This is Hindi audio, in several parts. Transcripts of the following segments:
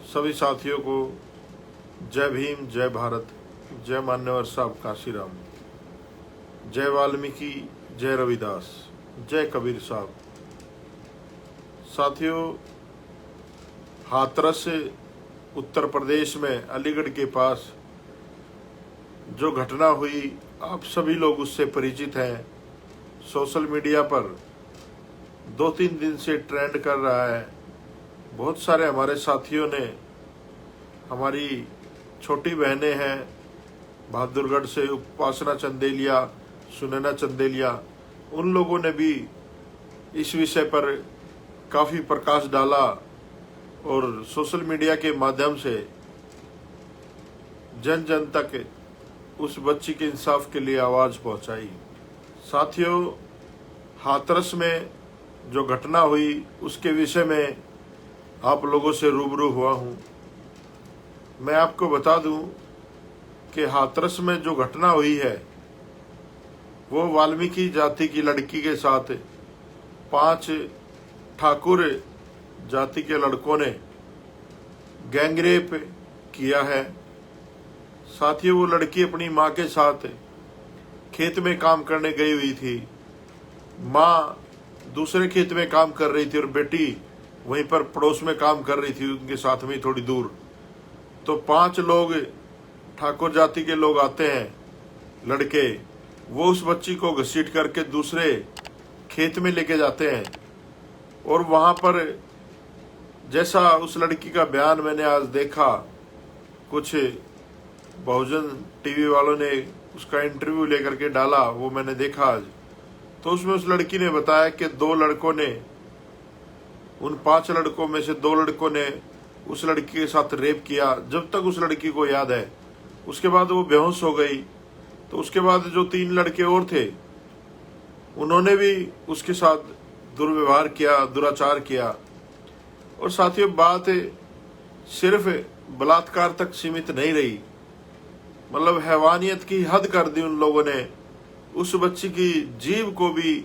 सभी साथियों को जय भीम, जय भारत, जय मान्यवर साहब काशीराम, जय वाल्मीकि, जय रविदास, जय कबीर साहब। साथियों, हाथरस उत्तर प्रदेश में अलीगढ़ के पास जो घटना हुई, आप सभी लोग उससे परिचित हैं। सोशल मीडिया पर 2-3 दिन से ट्रेंड कर रहा है। बहुत सारे हमारे साथियों ने, हमारी छोटी बहनें हैं बहादुरगढ़ से, उपासना चंदेलिया, सुनैना चंदेलिया, उन लोगों ने भी इस विषय पर काफ़ी प्रकाश डाला और सोशल मीडिया के माध्यम से जन जन तक उस बच्ची के इंसाफ के लिए आवाज़ पहुंचाई। साथियों, हाथरस में जो घटना हुई उसके विषय में आप लोगों से रूबरू हुआ हूं। मैं आपको बता दूं कि हाथरस में जो घटना हुई है वो वाल्मीकि जाति की लड़की के साथ 5 ठाकुर जाति के लड़कों ने गैंगरेप किया है। साथियों, वो लड़की अपनी माँ के साथ खेत में काम करने गई हुई थी। माँ दूसरे खेत में काम कर रही थी और बेटी वहीं पर पड़ोस में काम कर रही थी, उनके साथ में थोड़ी दूर। तो 5 लोग ठाकुर जाति के लोग आते हैं, लड़के, वो उस बच्ची को घसीट करके दूसरे खेत में लेके जाते हैं। और वहाँ पर जैसा उस लड़की का बयान मैंने आज देखा, कुछ बहुजन टीवी वालों ने उसका इंटरव्यू लेकर के डाला, वो मैंने देखा आज। तो उसमें उस लड़की ने बताया कि 2 लड़कों ने, उन 5 लड़कों में से 2 लड़कों ने उस लड़की के साथ रेप किया, जब तक उस लड़की को याद है। उसके बाद वो बेहोश हो गई। तो उसके बाद जो 3 लड़के और थे, उन्होंने भी उसके साथ दुर्व्यवहार किया, दुराचार किया। और साथियों, बात सिर्फ बलात्कार तक सीमित नहीं रही, मतलब हैवानियत की हद कर दी उन लोगों ने। उस बच्ची की जीभ को भी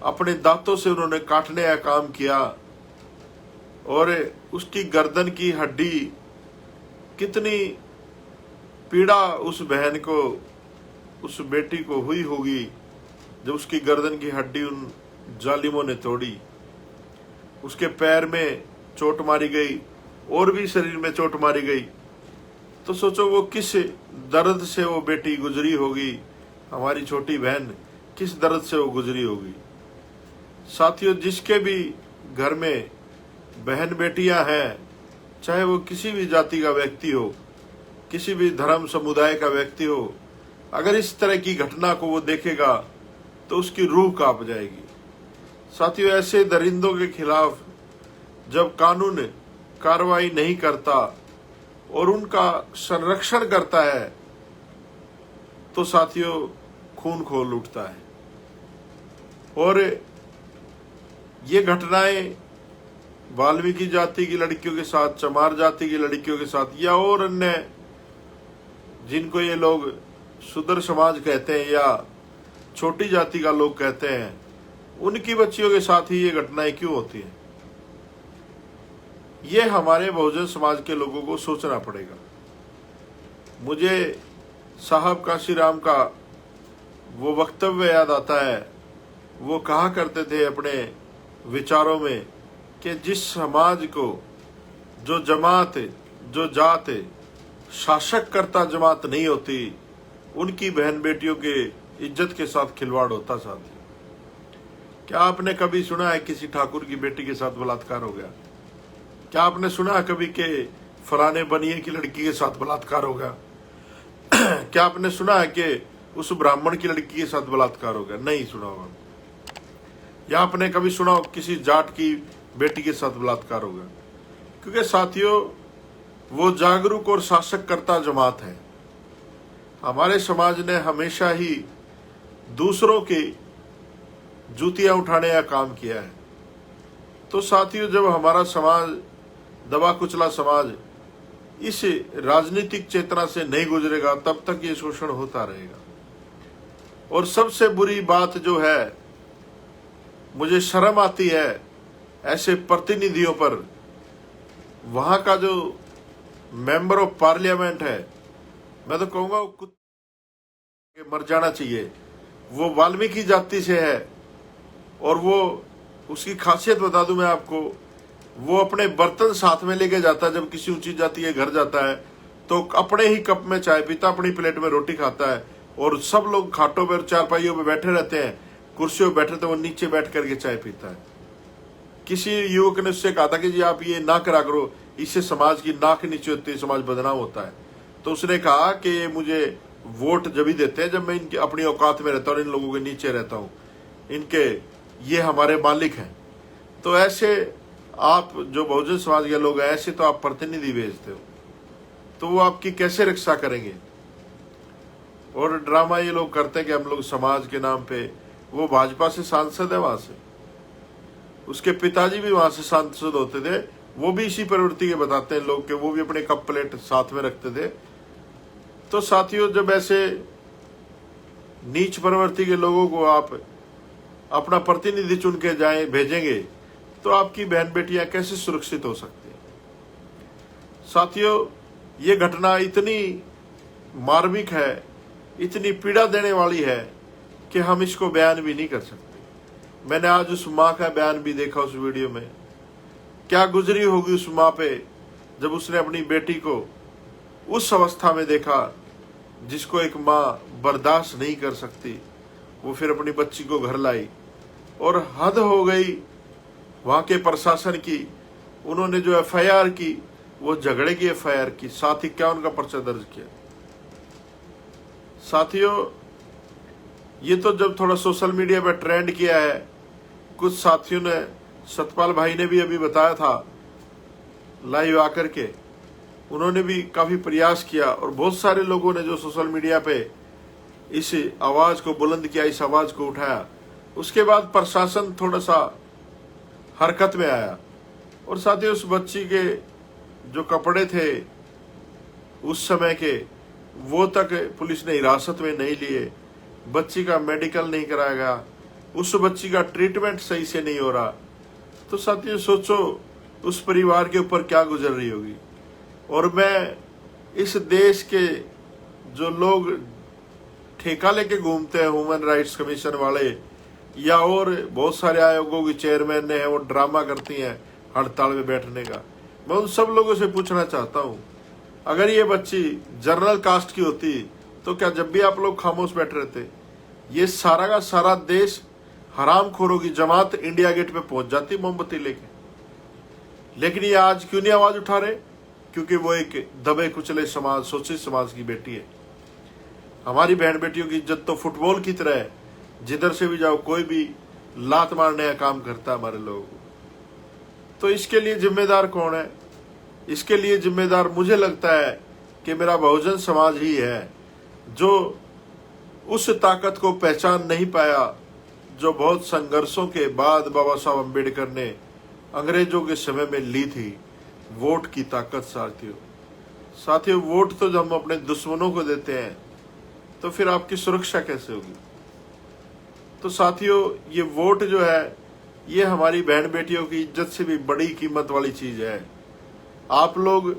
अपने दांतों से उन्होंने काटने का काम किया और उसकी गर्दन की हड्डी, कितनी पीड़ा उस बहन को, उस बेटी को हुई होगी जब उसकी गर्दन की हड्डी उन जालिमों ने तोड़ी। उसके पैर में चोट मारी गई और भी शरीर में चोट मारी गई। तो सोचो वो किस दर्द से वो बेटी गुजरी होगी, हमारी छोटी बहन किस दर्द से वो गुजरी होगी। साथियों, जिसके भी घर में बहन बेटियां हैं, चाहे वो किसी भी जाति का व्यक्ति हो, किसी भी धर्म समुदाय का व्यक्ति हो, अगर इस तरह की घटना को वो देखेगा तो उसकी रूह कांप जाएगी। साथियों, ऐसे दरिंदों के खिलाफ जब कानून कार्रवाई नहीं करता और उनका संरक्षण करता है तो साथियों खून खोल उठता है। और ये घटनाएं वाल्मीकि जाति की लड़कियों के साथ, चमार जाति की लड़कियों के साथ, या और अन्य जिनको ये लोग शूद्र समाज कहते हैं या छोटी जाति का लोग कहते हैं, उनकी बच्चियों के साथ ही ये घटनाएं क्यों होती हैं? ये हमारे बहुजन समाज के लोगों को सोचना पड़ेगा। मुझे साहब काशीराम का वो वक्तव्य याद आता है। वो कहा करते थे अपने विचारों में कि जिस समाज को जो जमात, जो जात शासक करता जमात नहीं होती, उनकी बहन बेटियों के इज्जत के साथ खिलवाड़ होता। साथी, क्या आपने कभी सुना है किसी ठाकुर की बेटी के साथ बलात्कार हो गया? क्या आपने सुना है कभी कि फलाने बनिए की लड़की के साथ बलात्कार हो गया? क्या आपने सुना है कि उस ब्राह्मण की लड़की के साथ बलात्कार हो गया? नहीं सुना होगा। या आपने कभी सुना हो किसी जाट की बेटी के साथ बलात्कार हो गया? क्योंकि साथियों, वो जागरूक और शासक करता जमात है। हमारे समाज ने हमेशा ही दूसरों की जूतियां उठाने का काम किया है। तो साथियों, जब हमारा समाज, दबा कुचला समाज, इस राजनीतिक चेतना से नहीं गुजरेगा, तब तक ये शोषण होता रहेगा। और सबसे बुरी बात जो है, मुझे शर्म आती है ऐसे प्रतिनिधियों पर। वहां का जो मेंबर ऑफ पार्लियामेंट है, मैं तो कहूंगा वो कुत्ते मर जाना चाहिए। वो वाल्मीकि जाति से है और वो उसकी खासियत बता दूं मैं आपको, वो अपने बर्तन साथ में लेके जाता है। जब किसी ऊंची जाति के घर जाता है तो अपने ही कप में चाय पीता, अपनी प्लेट में रोटी खाता है, और सब लोग खाटों पर चारपाइयों पे बैठे रहते हैं, कुर्सियों पे बैठे तो वो नीचे बैठ करके चाय पीता है। किसी युवक ने उससे कहा था कि जी आप ये ना करा करो, इससे समाज की नाक नीचे होती है, समाज बदनाम होता है। तो उसने कहा कि मुझे वोट जब ही देते हैं जब मैं इनकी अपनी औकात में रहता हूँ, इन लोगों के नीचे रहता हूँ, इनके ये हमारे मालिक हैं। तो ऐसे आप जो बहुजन समाज के लोग हैं, ऐसे तो आप प्रतिनिधि भेजते हो, तो वो आपकी कैसे रक्षा करेंगे। और ड्रामा ये लोग करते हैं कि हम लोग समाज के नाम पे, वो भाजपा से सांसद है वहां से, उसके पिताजी भी वहां से सांसद होते थे, वो भी इसी प्रवृत्ति के बताते हैं लोग कि वो भी अपने कप प्लेट साथ में रखते थे। तो साथियों, जब ऐसे नीच प्रवृत्ति के लोगों को आप अपना प्रतिनिधि चुन के जाए भेजेंगे तो आपकी बहन बेटियां कैसे सुरक्षित हो सकती हैं। साथियों, ये घटना इतनी मार्मिक है, इतनी पीड़ा देने वाली है कि हम इसको बयान भी नहीं कर सकते। मैंने आज उस माँ का बयान भी देखा उस वीडियो में। क्या गुजरी होगी उस माँ पे जब उसने अपनी बेटी को उस अवस्था में देखा जिसको एक माँ बर्दाश्त नहीं कर सकती। वो फिर अपनी बच्ची को घर लाई और हद हो गई वहां के प्रशासन की। उन्होंने जो एफआईआर की वो झगड़े की एफआईआर की, साथ ही क्या उनका पर्चा दर्ज किया। साथियों, ये तो जब थोड़ा सोशल मीडिया पर ट्रेंड किया है, कुछ साथियों ने, सतपाल भाई ने भी अभी बताया था लाइव आकर के, उन्होंने भी काफी प्रयास किया और बहुत सारे लोगों ने जो सोशल मीडिया पे इस आवाज को बुलंद किया, इस आवाज को उठाया। उसके बाद प्रशासन थोड़ा सा हरकत में आया और साथियों उस बच्ची के जो कपड़े थे उस समय के, वो तक पुलिस ने हिरासत में नहीं लिए। बच्ची का मेडिकल नहीं कराया गया, उस बच्ची का ट्रीटमेंट सही से नहीं हो रहा। तो साथियों सोचो उस परिवार के ऊपर क्या गुजर रही होगी। और मैं इस देश के जो लोग ठेका लेके घूमते हैं, ह्यूमन राइट्स कमीशन वाले या और बहुत सारे आयोगों की चेयरमैन है, वो ड्रामा करती हैं हड़ताल में बैठने का, मैं उन सब लोगों से पूछना चाहता हूँ, अगर ये बच्ची जनरल कास्ट की होती तो क्या जब भी आप लोग खामोश बैठ रहे थे, ये सारा का सारा देश हरामखोरों की जमात इंडिया गेट पे पहुंच जाती मोमबत्ती लेके। लेकिन ये आज क्यों नहीं आवाज उठा रहे? क्योंकि वो एक दबे कुचले समाज, शोषित समाज की बेटी है। हमारी बहन बेटियों की इज्जत तो फुटबॉल की तरह है, जिधर से भी जाओ कोई भी लात मारने का काम करता है हमारे लोगों को। तो इसके लिए जिम्मेदार कौन है? इसके लिए जिम्मेदार मुझे लगता है कि मेरा बहुजन समाज ही है, जो उस ताकत को पहचान नहीं पाया जो बहुत संघर्षों के बाद बाबा साहब अम्बेडकर ने अंग्रेजों के समय में ली थी, वोट की ताकत। साथियों, वोट तो जब हम अपने दुश्मनों को देते हैं तो फिर आपकी सुरक्षा कैसे होगी? तो साथियों, ये वोट जो है ये हमारी बहन बेटियों की इज्जत से भी बड़ी कीमत वाली चीज है। आप लोग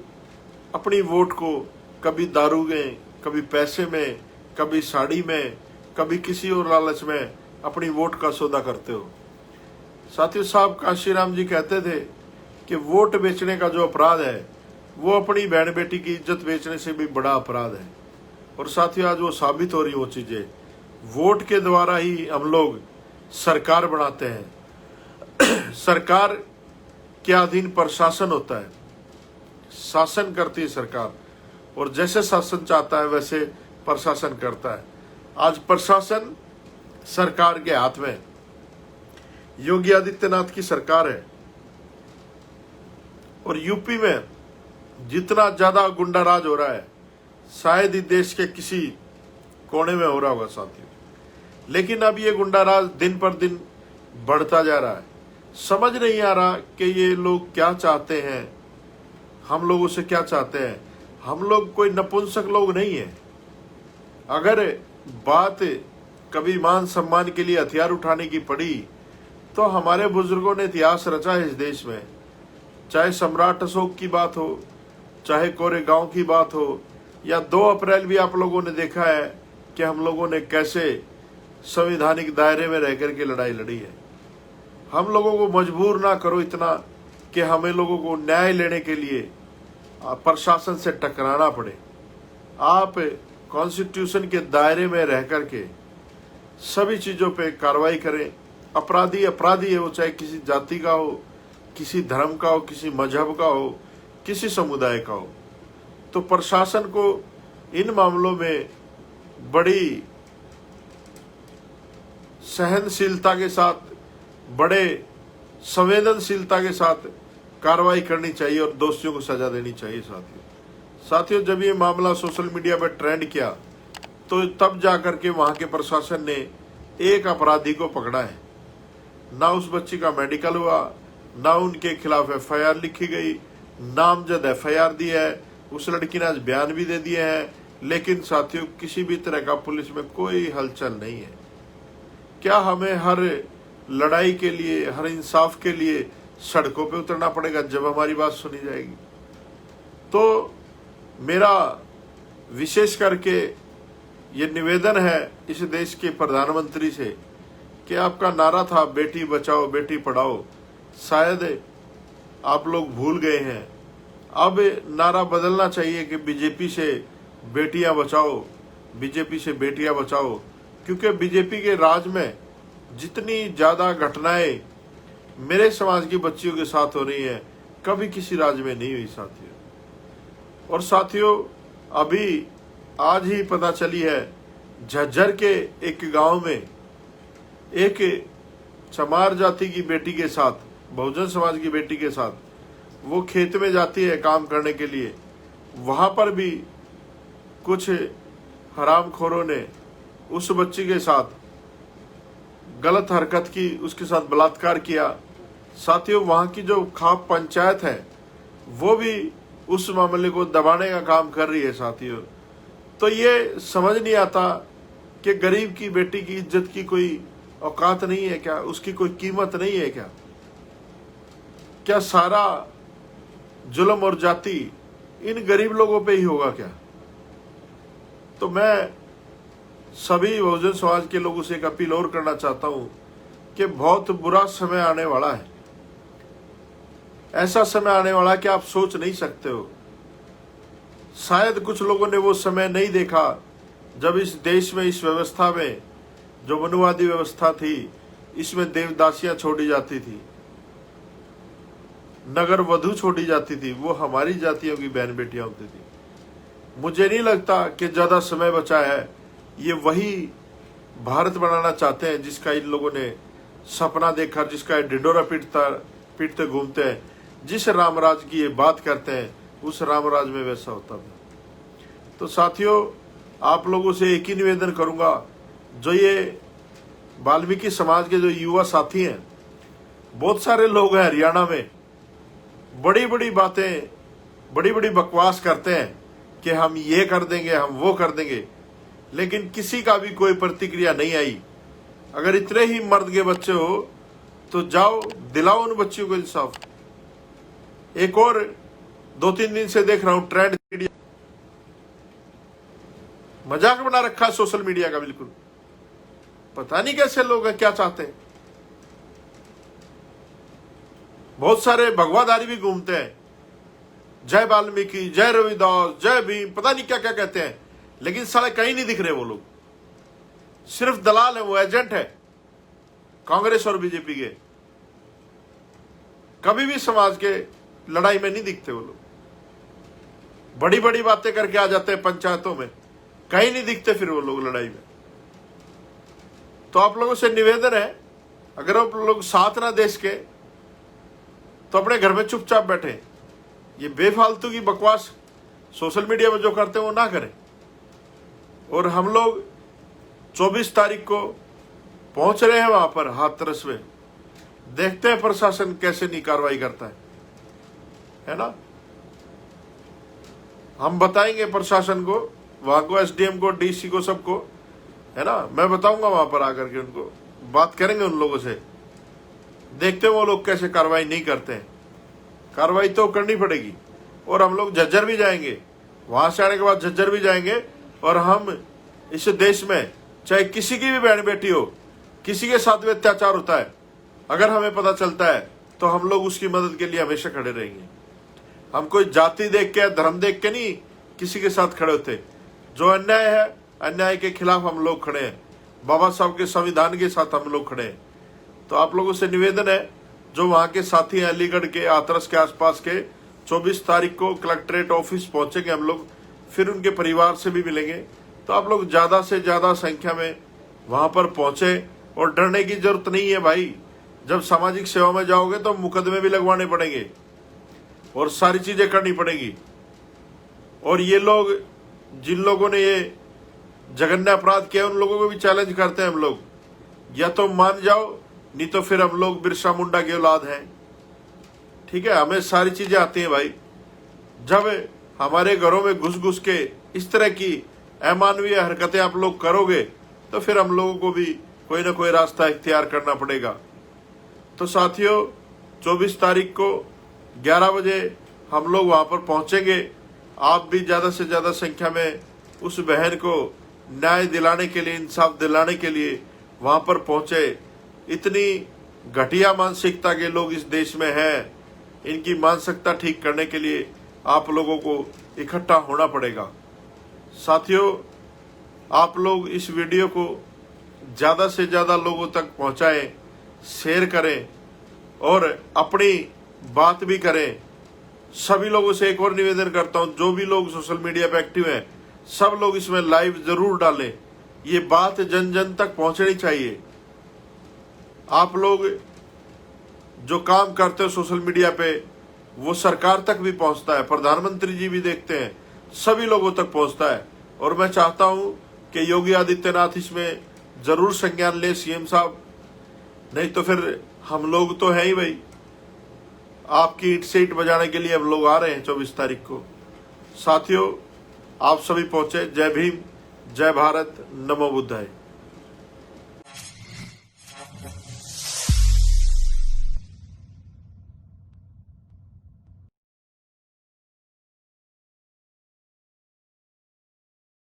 अपनी वोट को कभी दारू में, कभी पैसे में, कभी साड़ी में, कभी किसी और लालच में अपनी वोट का सौदा करते हो। साथियों, साहब काशीराम जी कहते थे कि वोट बेचने का जो अपराध है वो अपनी बहन बेटी की इज्जत बेचने से भी बड़ा अपराध है। और साथियों, आज वो साबित हो रही वो चीजें। वोट के द्वारा ही हम लोग सरकार बनाते हैं। सरकार के अधीन प्रशासन होता है, शासन करती है सरकार, और जैसे शासन चाहता है वैसे प्रशासन करता है। आज प्रशासन सरकार के हाथ में योगी आदित्यनाथ की सरकार है। और यूपी में जितना ज्यादा गुंडा राज हो रहा है शायद ही देश के किसी कोने में हो रहा होगा साथियों। लेकिन अब ये गुंडा राज दिन पर दिन बढ़ता जा रहा है। समझ नहीं आ रहा कि ये लोग क्या चाहते हैं, हम लोगों से क्या चाहते हैं। हम लोग कोई नपुंसक लोग नहीं है। अगर बात कभी मान सम्मान के लिए हथियार उठाने की पड़ी तो हमारे बुजुर्गों ने इतिहास रचा है इस देश में। चाहे सम्राट अशोक की बात हो, चाहे कोरेगांव की बात हो या 2 अप्रैल भी आप लोगों ने देखा है कि हम लोगों ने कैसे संवैधानिक दायरे में रह करके लड़ाई लड़ी है। हम लोगों को मजबूर ना करो इतना कि हमें लोगों को न्याय लेने के लिए प्रशासन से टकराना पड़े। आप कॉन्स्टिट्यूशन के दायरे में रह करके सभी चीज़ों पे कार्रवाई करें। अपराधी अपराधी है, वो चाहे किसी जाति का हो, किसी धर्म का हो, किसी मजहब का हो, किसी समुदाय का हो। तो प्रशासन को इन मामलों में बड़ी सहनशीलता के साथ, बड़े संवेदनशीलता के साथ कार्रवाई करनी चाहिए और दोषियों को सजा देनी चाहिए। साथियों, जब ये मामला सोशल मीडिया पर ट्रेंड किया तो तब जाकर के वहां के प्रशासन ने एक अपराधी को पकड़ा है। ना उस बच्ची का मेडिकल हुआ, ना उनके खिलाफ एफआईआर लिखी गई, नामजद एफआईआर दी है, उस लड़की ने आज बयान भी दे दिए हैं, लेकिन साथियों किसी भी तरह का पुलिस में कोई हलचल नहीं है। क्या हमें हर लड़ाई के लिए, हर इंसाफ के लिए सड़कों पे उतरना पड़ेगा जब हमारी बात सुनी जाएगी? तो मेरा विशेष करके ये निवेदन है इस देश के प्रधानमंत्री से कि आपका नारा था बेटी बचाओ बेटी पढ़ाओ, शायद आप लोग भूल गए हैं। अब नारा बदलना चाहिए कि बीजेपी से बेटियां बचाओ, बीजेपी से बेटियां बचाओ, क्योंकि बीजेपी के राज में जितनी ज़्यादा घटनाएं मेरे समाज की बच्चियों के साथ हो रही हैं, कभी किसी राज्य में नहीं हुई साथियों। और साथियों, अभी आज ही पता चली है झज्जर के एक गांव में एक चमार जाति की बेटी के साथ, बहुजन समाज की बेटी के साथ, वो खेत में जाती है काम करने के लिए। वहां पर भी कुछ हरामखोरों ने उस बच्ची के साथ गलत हरकत की, उसके साथ बलात्कार किया। साथियों, वहां की जो खाप पंचायत है वो भी उस मामले को दबाने का काम कर रही है साथियों। तो ये समझ नहीं आता कि गरीब की बेटी की इज्जत की कोई औकात नहीं है क्या? उसकी कोई कीमत नहीं है क्या? क्या सारा जुल्म और जाति इन गरीब लोगों पे ही होगा क्या? तो मैं सभी बहुजन समाज के लोगों से एक अपील और करना चाहता हूं कि बहुत बुरा समय आने वाला है। ऐसा समय आने वाला है कि आप सोच नहीं सकते हो। शायद कुछ लोगों ने वो समय नहीं देखा जब इस देश में, इस व्यवस्था में, जो मनुवादी व्यवस्था थी, इसमें देवदासियां छोड़ी जाती थी, नगर वधु छोड़ी जाती थी, वो हमारी जातियों की बहन बेटियां होती थी। मुझे नहीं लगता कि ज्यादा समय बचा है। ये वही भारत बनाना चाहते हैं जिसका इन लोगों ने सपना देखा, जिसका ढिंडोरा पीटते घूमते हैं। जिस रामराज की ये बात करते हैं उस रामराज में वैसा होता था। तो साथियों, आप लोगों से एक ही निवेदन करूंगा, जो ये वाल्मीकि समाज के जो युवा साथी हैं, बहुत सारे लोग हैं हरियाणा में, बड़ी बड़ी बातें, बड़ी बड़ी बकवास करते हैं कि हम ये कर देंगे, हम वो कर देंगे, लेकिन किसी का भी कोई प्रतिक्रिया नहीं आई। अगर इतने ही मर्द के बच्चे हो तो जाओ दिलाओ उन बच्चियों को इंसाफ। एक और 2-3 दिन से देख रहा हूं ट्रेंड, मजाक बना रखा है सोशल मीडिया का बिल्कुल। पता नहीं कैसे लोग हैं, क्या चाहते हैं। बहुत सारे भगवाधारी भी घूमते हैं, जय वाल्मीकि, जय रविदास, जय भीम, पता नहीं क्या क्या कहते हैं, लेकिन साले कहीं नहीं दिख रहे वो लोग। सिर्फ दलाल है, वो एजेंट है कांग्रेस और बीजेपी के। कभी भी समाज के लड़ाई में नहीं दिखते वो लोग। बड़ी बड़ी बातें करके आ जाते हैं पंचायतों में, कहीं नहीं दिखते फिर वो लोग लड़ाई में। तो आप लोगों से निवेदन है, अगर आप लोग साथ ना देश के तो अपने घर में चुपचाप बैठे। ये बेफालतू की बकवास सोशल मीडिया में जो करते हैं वो ना करें। और हम लोग 24 तारीख को पहुंच रहे हैं वहां पर हाथरस में। देखते हैं प्रशासन कैसे नहीं कार्रवाई करता है ना। हम बताएंगे प्रशासन को, वहां को, एसडीएम को, डीसी को, सबको, है ना। मैं बताऊंगा वहां पर आकर के, उनको बात करेंगे उन लोगों से। देखते हैं वो लोग कैसे कार्रवाई नहीं करते हैं। कार्रवाई तो करनी पड़ेगी, और हम लोग झज्जर भी जाएंगे, वहां से आने के बाद झज्जर भी जाएंगे, और हम इस देश में चाहे किसी की भी बहन बेटी हो, किसी के साथ भी अत्याचार होता है, अगर हमें पता चलता है तो हम लोग उसकी मदद के लिए हमेशा खड़े रहेंगे। हम कोई जाति देख के, धर्म देख के नहीं किसी के साथ खड़े होते। जो अन्याय है, अन्याय के खिलाफ हम लोग खड़े हैं, बाबा साहब के संविधान के साथ हम लोग खड़े हैं। तो आप लोगों से निवेदन है, जो वहां के साथी हैं अलीगढ़ के, हाथरस के आसपास के, 24 तारीख को कलेक्ट्रेट ऑफिस पहुंचेंगे हम लोग, फिर उनके परिवार से भी मिलेंगे। तो आप लोग ज्यादा से ज्यादा संख्या में वहां पर पहुंचे, और डरने की जरूरत नहीं है भाई। जब सामाजिक सेवा में जाओगे तो मुकदमे भी लगवाने पड़ेंगे और सारी चीजें करनी पड़ेगी। और ये लोग, जिन लोगों ने ये जघन्य अपराध किया, उन लोगों को भी चैलेंज करते हैं हम लोग, या तो मान जाओ, नहीं तो फिर हम लोग बिरसा मुंडा की औलाद हैं। ठीक है, हमें सारी चीजें आती हैं भाई। जब हमारे घरों में घुस घुस के इस तरह की अमानवीय हरकतें आप लोग करोगे, तो फिर हम लोगों को भी कोई ना कोई रास्ता इख्तियार करना पड़ेगा। तो साथियों, 24 तारीख को 11 बजे हम लोग वहां पर पहुंचेंगे। आप भी ज्यादा से ज्यादा संख्या में उस बहन को न्याय दिलाने के लिए, इंसाफ दिलाने के लिए वहां पर पहुंचे। इतनी घटिया मानसिकता के लोग इस देश में हैं, इनकी मानसिकता ठीक करने के लिए आप लोगों को इकट्ठा होना पड़ेगा। साथियों, आप लोग इस वीडियो को ज्यादा से ज्यादा लोगों तक पहुंचाएं, शेयर करें और अपनी बात भी करें। सभी लोगों से एक और निवेदन करता हूं, जो भी लोग सोशल मीडिया पे एक्टिव हैं, सब लोग इसमें लाइव जरूर डालें। ये बात जन जन तक पहुंचनी चाहिए। आप लोग जो काम करते हो सोशल मीडिया पे, वो सरकार तक भी पहुंचता है, प्रधानमंत्री जी भी देखते हैं, सभी लोगों तक पहुंचता है। और मैं चाहता हूं कि योगी आदित्यनाथ इसमें जरूर संज्ञान ले, सीएम साहब। नहीं तो फिर हम लोग तो हैं ही भाई, आपकी ईंट से ईंट बजाने के लिए हम लोग आ रहे हैं 24 तारीख को। साथियों, आप सभी पहुंचे। जय भीम, जय भारत, नमो बुद्धाय।